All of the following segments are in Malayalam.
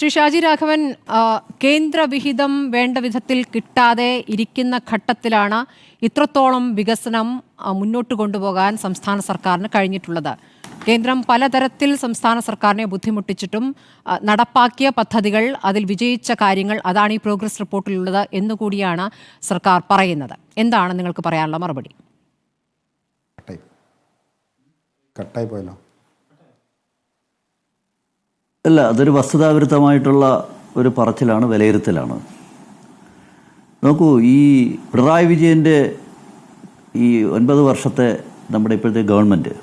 ശ്രീ ഷാജി രാഘവൻ, കേന്ദ്രവിഹിതം വേണ്ട വിധത്തിൽ കിട്ടാതെ ഇരിക്കുന്ന ഘട്ടത്തിലാണ് ഇത്രത്തോളം വികസനം മുന്നോട്ട് കൊണ്ടുപോകാൻ സംസ്ഥാന സർക്കാരിന് കഴിഞ്ഞിട്ടുള്ളത്. കേന്ദ്രം പലതരത്തിൽ സംസ്ഥാന സർക്കാരിനെ ബുദ്ധിമുട്ടിച്ചിട്ടും നടപ്പാക്കിയ പദ്ധതികൾ, അതിൽ വിജയിച്ച കാര്യങ്ങൾ, അതാണ് ഈ പ്രോഗ്രസ് റിപ്പോർട്ടിലുള്ളത് എന്നുകൂടിയാണ് സർക്കാർ പറയുന്നത്. എന്താണ് നിങ്ങൾക്ക് പറയാനുള്ള മറുപടി? കട്ടായി പോയല്ലോ. അല്ല, അതൊരു വസ്തുതാവിരുദ്ധമായിട്ടുള്ള ഒരു പറച്ചിലാണ്, വിലയിരുത്തലാണ്. നോക്കൂ, ഈ പിണറായി വിജയൻ്റെ ഈ 9 വർഷത്തെ നമ്മുടെ ഇപ്പോഴത്തെ ഗവൺമെൻറ്,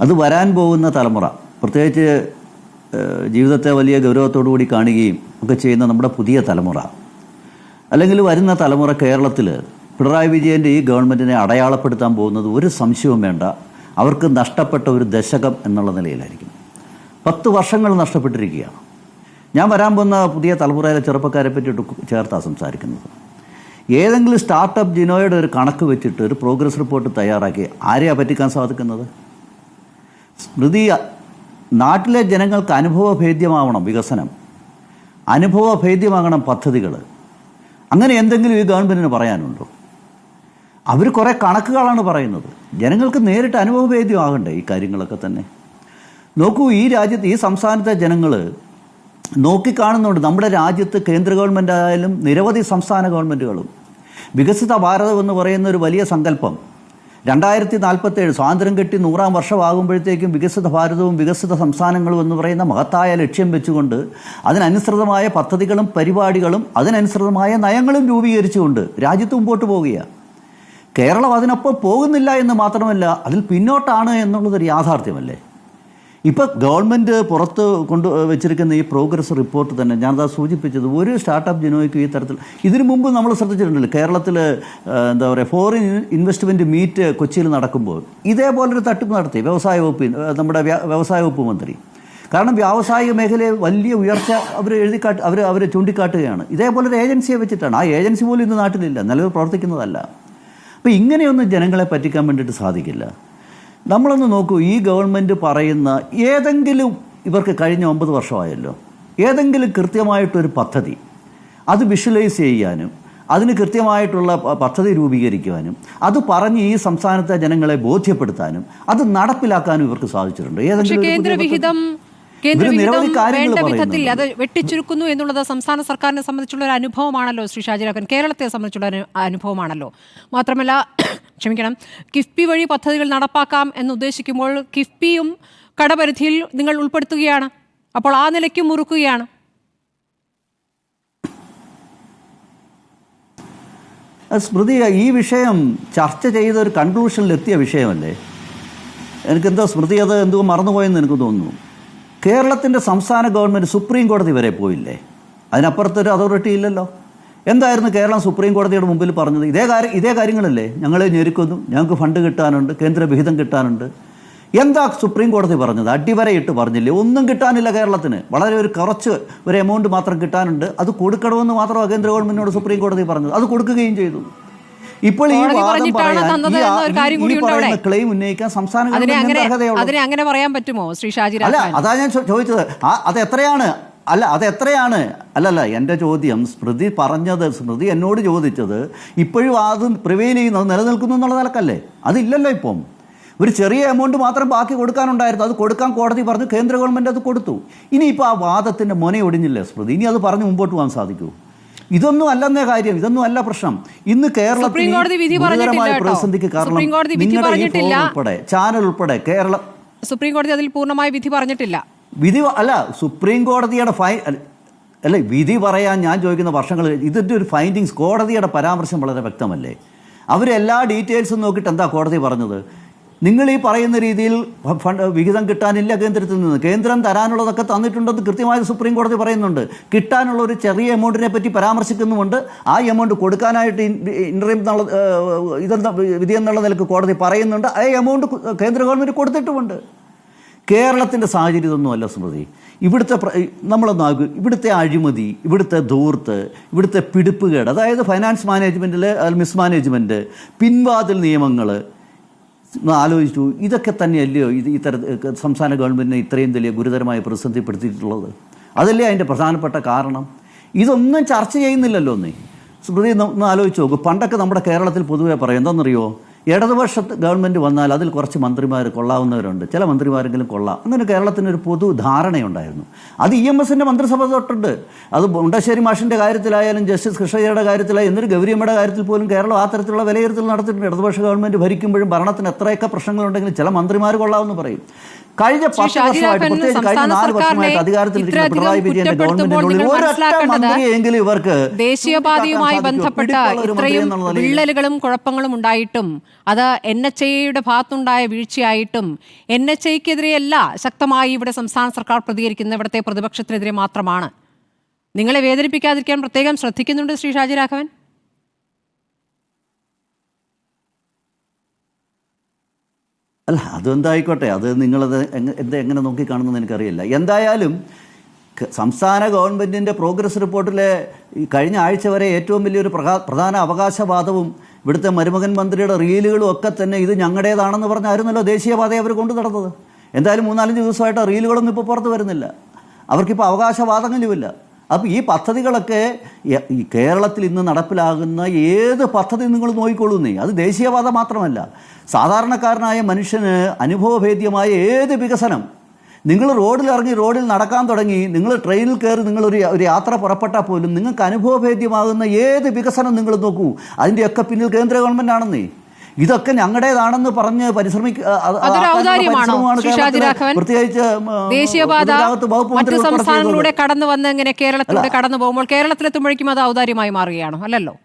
അത് വരാൻ പോകുന്ന തലമുറ, പ്രത്യേകിച്ച് ജീവിതത്തെ വലിയ ഗൗരവത്തോടു കൂടി കാണുകയും ഒക്കെ ചെയ്യുന്ന നമ്മുടെ പുതിയ തലമുറ, അല്ലെങ്കിൽ വരുന്ന തലമുറ കേരളത്തിൽ പിണറായി വിജയൻ്റെ ഈ ഗവൺമെൻറ്റിനെ അടയാളപ്പെടുത്താൻ പോകുന്നത് ഒരു സംശയവും വേണ്ട, അവർക്ക് നഷ്ടപ്പെട്ട ഒരു ദശകം എന്നുള്ള നിലയിലായിരിക്കും. 10 വർഷങ്ങൾ നഷ്ടപ്പെട്ടിരിക്കുകയാണ്. ഞാൻ വരാൻ പോകുന്ന പുതിയ തലമുറയിലെ ചെറുപ്പക്കാരെ പറ്റിയിട്ട് ചേർത്താണ് സംസാരിക്കുന്നത്. ഏതെങ്കിലും സ്റ്റാർട്ടപ്പ് ജിനോയുടെ ഒരു കണക്ക് വെച്ചിട്ട് ഒരു പ്രോഗ്രസ് റിപ്പോർട്ട് തയ്യാറാക്കി ആരെയാണ് പറ്റിക്കാൻ സാധിക്കുന്നത്? സ്മൃതി, നാട്ടിലെ ജനങ്ങൾക്ക് അനുഭവഭേദ്യമാവണം വികസനം, അനുഭവഭേദ്യമാകണം പദ്ധതികൾ. അങ്ങനെ എന്തെങ്കിലും ഈ ഗവൺമെൻറ്റിന് പറയാനുണ്ടോ? അവർ കുറേ കണക്കുകളാണ് പറയുന്നത്. ജനങ്ങൾക്ക് നേരിട്ട് അനുഭവഭേദ്യമാകണ്ടേ ഈ കാര്യങ്ങളൊക്കെ തന്നെ? നോക്കൂ, ഈ രാജ്യത്ത്, ഈ സംസ്ഥാനത്തെ ജനങ്ങൾ നോക്കിക്കാണുന്നുണ്ട്. നമ്മുടെ രാജ്യത്ത് കേന്ദ്ര ഗവൺമെൻറ് ആയാലും നിരവധി സംസ്ഥാന ഗവൺമെൻറ്റുകളും വികസിത ഭാരതം എന്ന് പറയുന്ന ഒരു വലിയ സങ്കല്പം 2047 സ്വാതന്ത്ര്യം കിട്ടി 100-ാം വർഷമാകുമ്പോഴത്തേക്കും വികസിത ഭാരതവും വികസിത സംസ്ഥാനങ്ങളും എന്ന് പറയുന്ന മഹത്തായ ലക്ഷ്യം വെച്ചുകൊണ്ട് അതിനനുസൃതമായ പദ്ധതികളും പരിപാടികളും അതിനനുസൃതമായ നയങ്ങളും രൂപീകരിച്ചുകൊണ്ട് രാജ്യത്ത് മുമ്പോട്ട് പോവുകയാണ്. കേരളം അതിനൊപ്പം പോകുന്നില്ല എന്ന് മാത്രമല്ല, അതിൽ പിന്നോട്ടാണ് എന്നുള്ളതൊരു യാഥാർത്ഥ്യമല്ലേ? ഇപ്പോൾ ഗവൺമെൻറ് പുറത്ത് വെച്ചിരിക്കുന്ന ഈ പ്രോഗ്രസ് റിപ്പോർട്ട് തന്നെ ഞാനതാ സൂചിപ്പിച്ചത്, ഒരു സ്റ്റാർട്ടപ്പ് ജിനോയ്ക്ക് ഈ തരത്തിൽ ഇതിനു മുമ്പ് നമ്മൾ ശ്രദ്ധിച്ചിട്ടുണ്ടല്ലോ. കേരളത്തിൽ എന്താ പറയുക, ഫോറിൻ ഇൻവെസ്റ്റ്മെൻറ്റ് മീറ്റ് കൊച്ചിയിൽ നടക്കുമ്പോൾ ഇതേപോലൊരു തട്ടിപ്പ് നടത്തി നമ്മുടെ വ്യവസായ വകുപ്പ് മന്ത്രി. കാരണം വ്യാവസായിക മേഖലയെ വലിയ ഉയർച്ച അവർ ചൂണ്ടിക്കാട്ടുകയാണ്. ഇതേപോലൊരു ഏജൻസിയെ വെച്ചിട്ടാണ്. ആ ഏജൻസി പോലും ഇന്ന് നാട്ടിലില്ല, നിലവിൽ പ്രവർത്തിക്കുന്നതല്ല. അപ്പോൾ ഇങ്ങനെയൊന്നും ജനങ്ങളെ പറ്റിക്കാൻ വേണ്ടിയിട്ട് സാധിക്കില്ല. നമ്മളൊന്ന് നോക്കൂ, ഈ ഗവൺമെൻറ് പറയുന്ന ഏതെങ്കിലും, ഇവർക്ക് കഴിഞ്ഞ 9 വർഷമായല്ലോ, ഏതെങ്കിലും കൃത്യമായിട്ടൊരു പദ്ധതി അത് വിഷ്വലൈസ് ചെയ്യാനും അതിന് കൃത്യമായിട്ടുള്ള പദ്ധതി രൂപീകരിക്കുവാനും അത് പറഞ്ഞ് ഈ സംസ്ഥാനത്തെ ജനങ്ങളെ ബോധ്യപ്പെടുത്താനും അത് നടപ്പിലാക്കാനും ഇവർക്ക് സാധിച്ചിട്ടുണ്ട്. കേന്ദ്രവിഹിതം വേണ്ട വിധത്തിൽ അത് വെട്ടിച്ചുരുക്കുന്നു എന്നുള്ളത് സംസ്ഥാന സർക്കാരിനെ സംബന്ധിച്ചുള്ള ഒരു അനുഭവമാണല്ലോ ശ്രീ ഷാജി രാഘവൻ, കേരളത്തെ സംബന്ധിച്ചുള്ള അനുഭവമാണല്ലോ. മാത്രമല്ല, ക്ഷമിക്കണം, കിഫ്ബി വഴി പദ്ധതികൾ നടപ്പാക്കാം എന്ന് ഉദ്ദേശിക്കുമ്പോൾ കിഫ്ബിയും കടപരിധിയിൽ നിങ്ങൾ ഉൾപ്പെടുത്തുകയാണ്. അപ്പോൾ ആ നിലയ്ക്കും മുറുക്കുകയാണ്. സ്മൃതി, ഈ വിഷയം ചർച്ച ചെയ്ത ഒരു കൺക്ലൂഷനിലെത്തിയ വിഷയമല്ലേ? എനിക്കെന്തോ സ്മൃതി അത് എന്തോ മറന്നുപോയെന്ന് എനിക്ക് തോന്നുന്നു. കേരളത്തിൻ്റെ സംസ്ഥാന ഗവൺമെൻറ് സുപ്രീം കോടതി വരെ പോയില്ലേ? അതിനപ്പുറത്തൊരു അതോറിറ്റി ഇല്ലല്ലോ. എന്തായിരുന്നു കേരളം സുപ്രീം കോടതിയുടെ മുമ്പിൽ പറഞ്ഞത്? ഇതേ കാര്യങ്ങളല്ലേ? ഞങ്ങളെ ഞെരുക്കുന്നു, ഞങ്ങൾക്ക് ഫണ്ട് കിട്ടാനുണ്ട്, കേന്ദ്ര വിഹിതം കിട്ടാനുണ്ട്. എന്താ സുപ്രീം കോടതി പറഞ്ഞത്? അടിവരയിട്ട് പറഞ്ഞില്ലേ? ഒന്നും കിട്ടാനില്ല കേരളത്തിന്. വളരെ കുറച്ച് ഒരു എമൗണ്ട് മാത്രം കിട്ടാനുണ്ട്, അത് കൊടുക്കണമെന്ന് മാത്രമാണ് കേന്ദ്ര ഗവൺമെൻറ്റിനോട് സുപ്രീം കോടതി പറഞ്ഞത്. അത് കൊടുക്കുകയും ചെയ്തു. ഇപ്പോൾ ഈ വാദം പറയാൻ, ക്ലെയിം ഉന്നയിക്കാൻ സംസ്ഥാന ഗവൺമെന്റ് അർഹതയുള്ളൂ. അതിനെ അങ്ങനെ പറയാൻ പറ്റുമോ ശ്രീ ഷാജി? അല്ല, അതാ ഞാൻ ചോദിച്ചത്. അതെത്രയാണ്? അല്ലല്ല, എൻ്റെ ചോദ്യം, സ്മൃതി പറഞ്ഞത്, സ്മൃതി എന്നോട് ചോദിച്ചത് ഇപ്പോഴും അത് പ്രിവെയിൽ ചെയ്യുന്നത് നിലനിൽക്കുന്നു എന്നുള്ള നിലക്കല്ലേ? അതില്ലല്ലോ. ഇപ്പം ഒരു ചെറിയ എമൗണ്ട് മാത്രം ബാക്കി കൊടുക്കാനുണ്ടായിരുന്നു, അത് കൊടുക്കാൻ കോടതി പറഞ്ഞു, കേന്ദ്ര ഗവൺമെൻറ് അത് കൊടുത്തു. ഇനിയിപ്പോൾ ആ വാദത്തിൻ്റെ മുനയൊടിഞ്ഞില്ലേ സ്മൃതി? ഇനി അത് പറഞ്ഞ് മുമ്പോട്ട് പോകാൻ സാധിക്കൂ? ഇതൊന്നും അല്ലെന്നേ കാര്യം, ഇതൊന്നും അല്ല പ്രശ്നം. ഇന്ന് കേരളത്തിൽ പ്രതിസന്ധിക്ക് കാരണം ഉൾപ്പെടെ ചാനൽ ഉൾപ്പെടെ കേരളം സുപ്രീം കോടതി അതിൽ പൂർണ്ണമായി വിധി പറഞ്ഞിട്ടില്ല. വിധി അല്ല, സുപ്രീം കോടതിയുടെ വിധി പറയാൻ ഞാൻ ചോദിക്കുന്ന വർഷങ്ങൾ. ഇതിൻ്റെ ഒരു ഫൈൻഡിങ്സ്, കോടതിയുടെ പരാമർശം വളരെ വ്യക്തമല്ലേ? അവരെല്ലാ ഡീറ്റെയിൽസും നോക്കിയിട്ട് എന്താ കോടതി പറഞ്ഞത്? നിങ്ങൾ ഈ പറയുന്ന രീതിയിൽ വിഹിതം കിട്ടാനില്ല കേന്ദ്രത്തിൽ നിന്ന്, കേന്ദ്രം തരാനുള്ളതൊക്കെ തന്നിട്ടുണ്ടെന്ന് കൃത്യമായി സുപ്രീം കോടതി പറയുന്നുണ്ട്. കിട്ടാനുള്ള ഒരു ചെറിയ എമൗണ്ടിനെ പറ്റി പരാമർശിക്കുന്നുമുണ്ട്. ആ എമൗണ്ട് കൊടുക്കാനായിട്ട് ഇൻട്രീം ഇതെന്താ വിധി എന്നുള്ള നിലക്ക് കോടതി പറയുന്നുണ്ട്. ആ എമൗണ്ട് കേന്ദ്ര ഗവൺമെൻറ് കൊടുത്തിട്ടുമുണ്ട്. കേരളത്തിൻ്റെ സാഹചര്യം ഇതൊന്നുമല്ല സ്മൃതി. ഇവിടുത്തെ അഴിമതി, ഇവിടുത്തെ ധൂർത്ത്, ഇവിടുത്തെ പിടിപ്പുകേട്, അതായത് ഫൈനാൻസ് മാനേജ്മെൻറ്റിൽ മിസ്മാനേജ്മെൻറ്റ്, പിൻവാതിൽ നിയമങ്ങൾ, ആലോചിച്ചു. ഇതൊക്കെ തന്നെയല്ലയോ ഇത്തരത്തിൽ സംസ്ഥാന ഗവൺമെൻറ്റിനെ ഇത്രയും വലിയ ഗുരുതരമായ പ്രതിസന്ധിപ്പെടുത്തിയിട്ടുള്ളത്? അതല്ലേ അതിൻ്റെ പ്രധാനപ്പെട്ട കാരണം. ഇതൊന്നും ചർച്ച ചെയ്യുന്നില്ലല്ലോ. സ്മൃതി ഒന്ന് ആലോചിച്ച് നോക്കും. പണ്ടൊക്കെ നമ്മുടെ കേരളത്തിൽ പൊതുവെ പറയും എന്താണെന്നറിയോ, ഇടതുപക്ഷ ഗവൺമെൻറ് വന്നാൽ അതിൽ കുറച്ച് മന്ത്രിമാർ കൊള്ളാവുന്നവരുണ്ട്, ചില മന്ത്രിമാരെങ്കിലും കൊള്ളാം, അങ്ങനെ കേരളത്തിനൊരു പൊതു ധാരണയുണ്ടായിരുന്നു. അത് EMSൻ്റെ മന്ത്രിസഭ തൊട്ടുണ്ട്. അത് മുണ്ടശ്ശേരി മാഷിൻ്റെ കാര്യത്തിലായാലും ജസ്റ്റിസ് കൃഷ്ണയ്യരുടെ കാര്യത്തിലായാലും എന്നൊരു ഗൗരിയമ്മയുടെ കാര്യത്തിൽ പോലും കേരളം ആ തരത്തിലുള്ള വിലയിരുത്തൽ നടത്തിയിട്ടുണ്ട്. ഇടതുപക്ഷ ഗവൺമെൻറ് ഭരിക്കുമ്പോഴും ഭരണത്തിന് എത്രയൊക്കെ പ്രശ്നങ്ങളുണ്ടെങ്കിലും ചില മന്ത്രിമാർ കൊള്ളാമെന്ന് പറയും. കഴിഞ്ഞ 10 വർഷമായിട്ട്, പ്രത്യേകിച്ച് കഴിഞ്ഞ 4 വർഷമായിട്ട് അധികാരത്തിലിരിക്കുന്ന പിണറായി വിജയന്റെ ഗവൺമെന്റിനുള്ളിൽ ഒരൊറ്റ മന്ത്രിയെങ്കിലും ഇവർക്ക് ദേശീയപാതയുമായി ബന്ധപ്പെട്ട ഇത്രയും വിള്ളലുകളും കുഴപ്പങ്ങളും ഉണ്ടായിട്ടും, അത് NHAIയുടെ ഭാഗത്തുണ്ടായ വീഴ്ചയായിട്ടും, NHAIക്കെതിരെയല്ല ശക്തമായി ഇവിടെ സംസ്ഥാന സർക്കാർ പ്രതികരിക്കുന്നത്, ഇവിടുത്തെ പ്രതിപക്ഷത്തിനെതിരെ മാത്രമാണ്. നിങ്ങളെ വേദനിപ്പിക്കാതിരിക്കാൻ പ്രത്യേകം ശ്രദ്ധിക്കുന്നുണ്ട് ശ്രീ ഷാജി രാഘവൻ. അല്ല, അതെന്തായിക്കോട്ടെ, അത് നിങ്ങളത് എങ്ങനെ നോക്കിക്കാണുന്നതെന്ന് എനിക്കറിയില്ല. എന്തായാലും സംസ്ഥാന ഗവൺമെൻറ്റിൻ്റെ പ്രോഗ്രസ് റിപ്പോർട്ടിലെ ഈ കഴിഞ്ഞ ആഴ്ച വരെ ഏറ്റവും വലിയൊരു പ്രധാന അവകാശവാദവും ഇവിടുത്തെ മരുമകൻ മന്ത്രിയുടെ റീലുകളും ഒക്കെ തന്നെ ഇത് ഞങ്ങളുടേതാണെന്ന് പറഞ്ഞായിരുന്നല്ലോ ദേശീയപാതയെ അവർ കൊണ്ടു നടന്നത്. എന്തായാലും 3-4 ദിവസമായിട്ട് റീലുകളൊന്നും ഇപ്പോൾ പുറത്ത് വരുന്നില്ല. അവർക്കിപ്പോൾ അവകാശവാദങ്ങളുമില്ല. അപ്പോൾ ഈ പദ്ധതികളൊക്കെ ഈ കേരളത്തിൽ ഇന്ന് നടപ്പിലാകുന്ന ഏത് പദ്ധതി നിങ്ങൾ നോക്കിക്കൊള്ളുന്നേ, അത് ദേശീയപാത മാത്രമല്ല, സാധാരണക്കാരനായ മനുഷ്യന് അനുഭവഭേദ്യമായ ഏത് വികസനം, നിങ്ങൾ റോഡിലിറങ്ങി റോഡിൽ നടക്കാൻ തുടങ്ങി, നിങ്ങൾ ട്രെയിനിൽ കയറി നിങ്ങളൊരു യാത്ര പുറപ്പെട്ടാൽ പോലും നിങ്ങൾക്ക് അനുഭവഭേദ്യമാകുന്ന ഏത് വികസനം നിങ്ങൾ നോക്കൂ, അതിൻ്റെയൊക്കെ പിന്നിൽ കേന്ദ്ര ഗവൺമെൻറ് ആണെന്നേ. ഇതൊക്കെ ഞങ്ങളുടേതാണെന്ന് പറഞ്ഞ് പ്രത്യേകിച്ച് ദേശീയപാത മറ്റ് സംസ്ഥാനങ്ങളിലൂടെ കടന്നു വന്ന് ഇങ്ങനെ കേരളത്തിലൂടെ കടന്നു പോകുമ്പോൾ കേരളത്തിലെത്തുമ്പോഴേക്കും അത് ഔദാര്യമായി മാറുകയാണോ? അല്ലല്ലോ.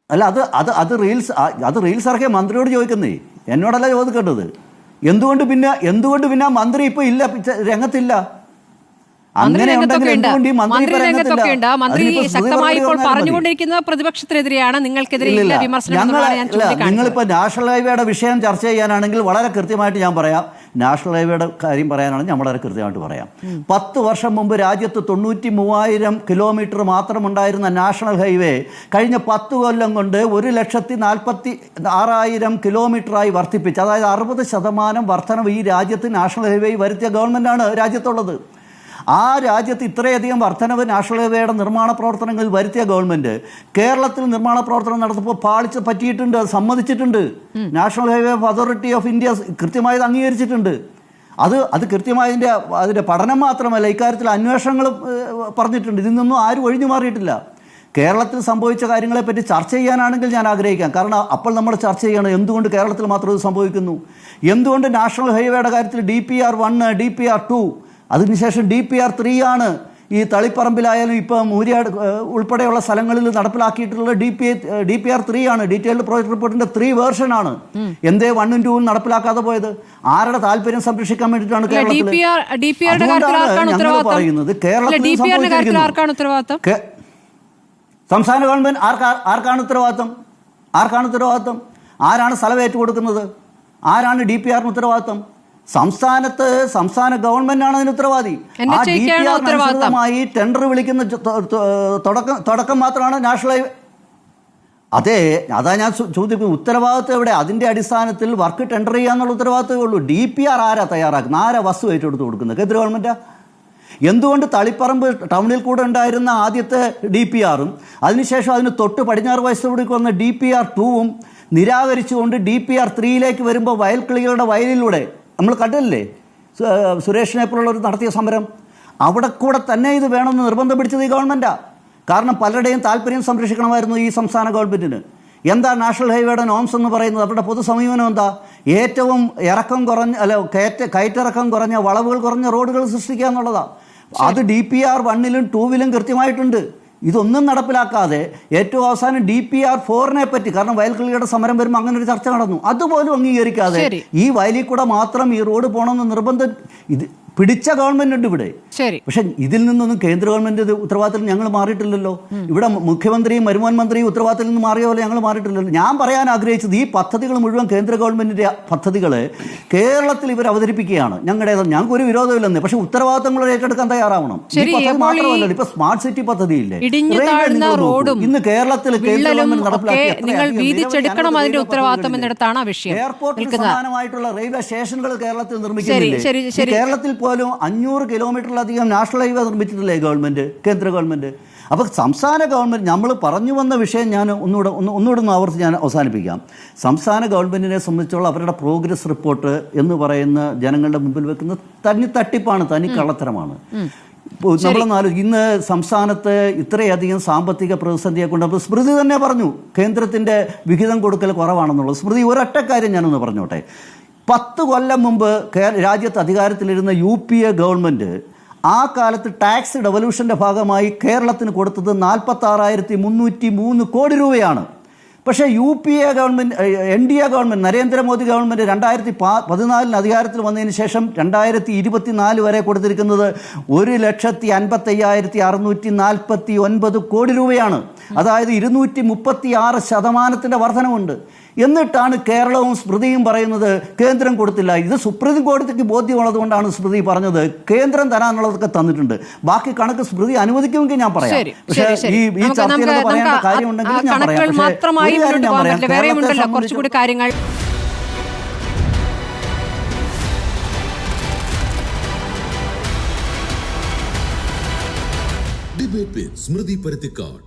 അല്ല, അത് റീൽസ് ഇറക്കിയ മന്ത്രിയോട് ചോദിക്കുന്നേ, എന്നോടല്ല ചോദിക്കേണ്ടത്. എന്തുകൊണ്ട് പിന്നെ മന്ത്രി ഇപ്പൊ ഇല്ല, രംഗത്തില്ല? മന്ത്രി ശക്തമായി ഇപ്പോൾ പറഞ്ഞുകൊണ്ടിരിക്കുന്നത് പ്രതിപക്ഷത്തിനെതിരെയാണ്, നിങ്ങൾക്കെതിരെ വിമർശനം. നിങ്ങളിപ്പോൾ നാഷണൽ ഹൈവേയുടെ വിഷയം ചർച്ച ചെയ്യാനാണെങ്കിൽ വളരെ കൃത്യമായിട്ട് ഞാൻ പറയാം. നാഷണൽ ഹൈവേയുടെ കാര്യം പറയാനാണെങ്കിൽ ഞാൻ വളരെ കൃത്യമായിട്ട് പറയാം. 10 വർഷം മുമ്പ് രാജ്യത്ത് 93,000 കിലോമീറ്റർ മാത്രമുണ്ടായിരുന്ന നാഷണൽ ഹൈവേ കഴിഞ്ഞ 10 കൊല്ലം കൊണ്ട് 1,46,000 കിലോമീറ്ററായി വർദ്ധിപ്പിച്ചു. അതായത് 60% വർധനവ് ഈ രാജ്യത്ത് നാഷണൽ ഹൈവേ വരുത്തിയ ഗവൺമെൻറ്റാണ് രാജ്യത്തുള്ളത്. ആ രാജ്യത്ത് ഇത്രയധികം വർധനവ് നാഷണൽ ഹൈവേയുടെ നിർമ്മാണ പ്രവർത്തനങ്ങളിൽ വരുത്തിയ ഗവൺമെൻറ് കേരളത്തിൽ നിർമ്മാണ പ്രവർത്തനം നടത്തുമ്പോൾ പാളിച്ച പറ്റിയിട്ടുണ്ട്, അത് സമ്മതിച്ചിട്ടുണ്ട്. National highway authority of India കൃത്യമായത് അംഗീകരിച്ചിട്ടുണ്ട്. അത് കൃത്യമായി അതിൻ്റെ പഠനം മാത്രമല്ല, ഇക്കാര്യത്തിൽ അന്വേഷണങ്ങളും പറഞ്ഞിട്ടുണ്ട്. ഇതിൽ നിന്നും ആരും ഒഴിഞ്ഞു മാറിയിട്ടില്ല. കേരളത്തിൽ സംഭവിച്ച കാര്യങ്ങളെപ്പറ്റി ചർച്ച ചെയ്യാനാണെങ്കിൽ ഞാൻ ആഗ്രഹിക്കാം. കാരണം അപ്പോൾ നമ്മൾ ചർച്ച ചെയ്യണം എന്തുകൊണ്ട് കേരളത്തിൽ മാത്രം ഇത് സംഭവിക്കുന്നു, എന്തുകൊണ്ട് നാഷണൽ ഹൈവേയുടെ കാര്യത്തിൽ DPR 1, DPR 2, അതിനുശേഷം DPR 3 ആണ് ഈ തളിപ്പറമ്പിലായാലും ഇപ്പം മൂര്യാട് ഉൾപ്പെടെയുള്ള സ്ഥലങ്ങളിൽ നടപ്പിലാക്കിയിട്ടുള്ള DPR 3 ആണ്. ഡീറ്റെയിൽഡ് പ്രോജക്ട് റിപ്പോർട്ടിന്റെ 3 വേർഷനാണ്. എന്തേ 1ഉം 2ഉം നടപ്പിലാക്കാതെ പോയത്? ആരുടെ താല്പര്യം സംരക്ഷിക്കാൻ വേണ്ടിയിട്ടാണ് കേരളത്തിൽ പറയുന്നത്. കേരളത്തിൽ സംസ്ഥാന ഗവൺമെന്റ് ആർക്കാണ് ഉത്തരവാദിത്വം? ആരാണ് സ്ഥലം ഏറ്റുകൊടുക്കുന്നത്? ആരാണ് DPRന് ഉത്തരവാദിത്വം? സംസ്ഥാന ഗവൺമെന്റാണ് അതിന് ഉത്തരവാദി. ആ DPR ടെൻഡർ വിളിക്കുന്ന തുടക്കം മാത്രമാണ് നാഷണൽ ഹൈവേ. അതാ ഞാൻ ചോദിക്കുന്നത്, ഉത്തരവാദിത്വം എവിടെ? അതിന്റെ അടിസ്ഥാനത്തിൽ വർക്ക് ടെൻഡർ ചെയ്യാന്നുള്ള ഉത്തരവാദിത്തമേ ഉള്ളൂ. DPR ആരാ തയ്യാറാക്കുന്നത്? ആരാ വസ്തു ഏറ്റെടുത്ത് കൊടുക്കുന്നത്? കേന്ദ്ര ഗവൺമെന്റാ. എന്തുകൊണ്ട് തളിപ്പറമ്പ് ടൗണിൽ കൂടെ ഉണ്ടായിരുന്ന ആദ്യത്തെ DPRഉം അതിനുശേഷം അതിന് തൊട്ട് പടിഞ്ഞാറ് വശത്തോടേക്ക് വന്ന DPR 2ഉം നിരാകരിച്ചുകൊണ്ട് DPR 3യിലേക്ക് വരുമ്പോൾ വയൽക്കിളികളുടെ വയലിലൂടെ നമ്മൾ കണ്ടില്ലേ, സുരേഷിനെ പോലുള്ളവർ നടത്തിയ സമരം, അവിടെ കൂടെ തന്നെ ഇത് വേണമെന്ന് നിർബന്ധം പിടിച്ചത് ഈ ഗവൺമെൻറ്റാണ്. കാരണം പലരുടെയും താല്പര്യം സംരക്ഷിക്കണമായിരുന്നു ഈ സംസ്ഥാന ഗവൺമെൻറ്റിന്. എന്താ നാഷണൽ ഹൈവേയുടെ നോംസ് എന്ന് പറയുന്നത്? അവരുടെ പൊതു സമീപനം എന്താ? ഏറ്റവും കയറ്റിറക്കം കുറഞ്ഞ വളവുകൾ കുറഞ്ഞ റോഡുകൾ സൃഷ്ടിക്കുക എന്നുള്ളതാണ്. അത് DPR 1ലും 2വിലും കൃത്യമായിട്ടുണ്ട്. ഇതൊന്നും നടപ്പിലാക്കാതെ ഏറ്റവും അവസാനം DPR 4നെ പറ്റി, കാരണം വയൽക്കിളിയുടെ സമരം വരുമ്പോൾ അങ്ങനെ ഒരു ചർച്ച നടന്നു, അതുപോലും അംഗീകരിക്കാതെ ഈ വയലിൽ കൂടെ മാത്രം ഈ റോഡ് പോകണമെന്ന് നിർബന്ധം ഇത് പിടിച്ച ഗവൺമെന്റ് ഉണ്ട് ഇവിടെ. ശരി. പക്ഷെ ഇതിൽ നിന്നൊന്നും കേന്ദ്ര ഗവൺമെന്റ് ഉത്തരവാദിത്തത്തിൽ ഞങ്ങൾ മാറിയിട്ടില്ലല്ലോ. ഇവിടെ മുഖ്യമന്ത്രിയും മരുമോൻ മന്ത്രിയും ഉത്തരവാദിത്തത്തിൽ നിന്ന് മാറിയ പോലെ ഞങ്ങൾ മാറിയിട്ടില്ലല്ലോ. ഞാൻ പറയാൻ ആഗ്രഹിച്ചത് ഈ പദ്ധതികൾ മുഴുവൻ കേന്ദ്ര ഗവൺമെന്റിന്റെ പദ്ധതികൾ കേരളത്തിൽ ഇവർ അവതരിപ്പിക്കുകയാണ്. ഞങ്ങൾക്ക് ഒരു വിരോധമില്ലെന്ന്, പക്ഷെ ഉത്തരവാദിത്തങ്ങൾ ഏറ്റെടുക്കാൻ തയ്യാറാവണം. മാത്രമല്ല, ഇപ്പൊ സ്മാർട്ട് സിറ്റി പദ്ധതിയില്ലേ, ഇന്ന് കേരളത്തിൽ കേന്ദ്ര ഗവൺമെന്റ് എയർപോർട്ടിന് സമാനമായിട്ടുള്ള റെയിൽവേ സ്റ്റേഷനുകൾ കേരളത്തിൽ നിർമ്മിക്കുന്നില്ലേ? കേരളത്തിൽ പോലും 500 കിലോമീറ്ററിലധികം നാഷണൽ ഹൈവേ നിർമ്മിച്ചിട്ടില്ലേ കേന്ദ്ര ഗവൺമെന്റ്? അപ്പോൾ സംസ്ഥാന ഗവൺമെൻറ് നമ്മൾ പറഞ്ഞു വന്ന വിഷയം ഞാൻ ഒന്നുകൂടെ ആവർത്തി ഞാൻ അവസാനിപ്പിക്കാം. സംസ്ഥാന ഗവൺമെൻറ്റിനെ സംബന്ധിച്ചുള്ള അവരുടെ പ്രോഗ്രസ് റിപ്പോർട്ട് എന്ന് പറയുന്ന ജനങ്ങളുടെ മുമ്പിൽ വെക്കുന്ന തനി തട്ടിപ്പാണ്, തനി കള്ളത്തരമാണ്. നമ്മളൊന്നാലും ഇന്ന് സംസ്ഥാനത്ത് ഇത്രയധികം സാമ്പത്തിക പ്രതിസന്ധിയെ കൊണ്ട് സ്മൃതി തന്നെ പറഞ്ഞു കേന്ദ്രത്തിൻ്റെ വിഹിതം കൊടുക്കൽ കുറവാണെന്നുള്ളത്. സ്മൃതി ഒരൊറ്റ കാര്യം ഞാനൊന്ന് പറഞ്ഞോട്ടെ. 10 കൊല്ലം മുമ്പ് രാജ്യത്ത് അധികാരത്തിലിരുന്ന UPA ഗവൺമെൻറ് ആ കാലത്ത് ടാക്സ് ഡെവല്യൂഷൻ്റെ ഭാഗമായി കേരളത്തിന് കൊടുത്തത് 46,303 കോടി രൂപയാണ്. പക്ഷേ UPA government, NDA government, Narendra Modi government 2014 അധികാരത്തിൽ വന്നതിന് ശേഷം 2024 വരെ കൊടുത്തിരിക്കുന്നത് 1,55,649 കോടി രൂപയാണ്. അതായത് 236% വർധനവുണ്ട്. എന്നിട്ടാണ് കേരളവും സ്മൃതിയും പറയുന്നത് കേന്ദ്രം കൊടുത്തില്ല. ഇത് സുപ്രീം കോടതിക്ക് ബോധ്യമുള്ളത് കൊണ്ടാണ് സ്മൃതി പറഞ്ഞത് കേന്ദ്രം തരാനുള്ളതൊക്കെ തന്നിട്ടുണ്ട്, ബാക്കി കണക്ക് സ്മൃതി അനുവദിക്കുമെങ്കിൽ ഞാൻ പറയാം. പക്ഷേ ഈ ചർച്ചയിൽ പറയേണ്ട കാര്യമുണ്ടെങ്കിൽ ഞാൻ പറയാം. കുറച്ചുകൂടി കാര്യങ്ങൾ ഡിബേറ്റ് വിത്ത് സ്മൃതി പരുത്തിക്കാട്.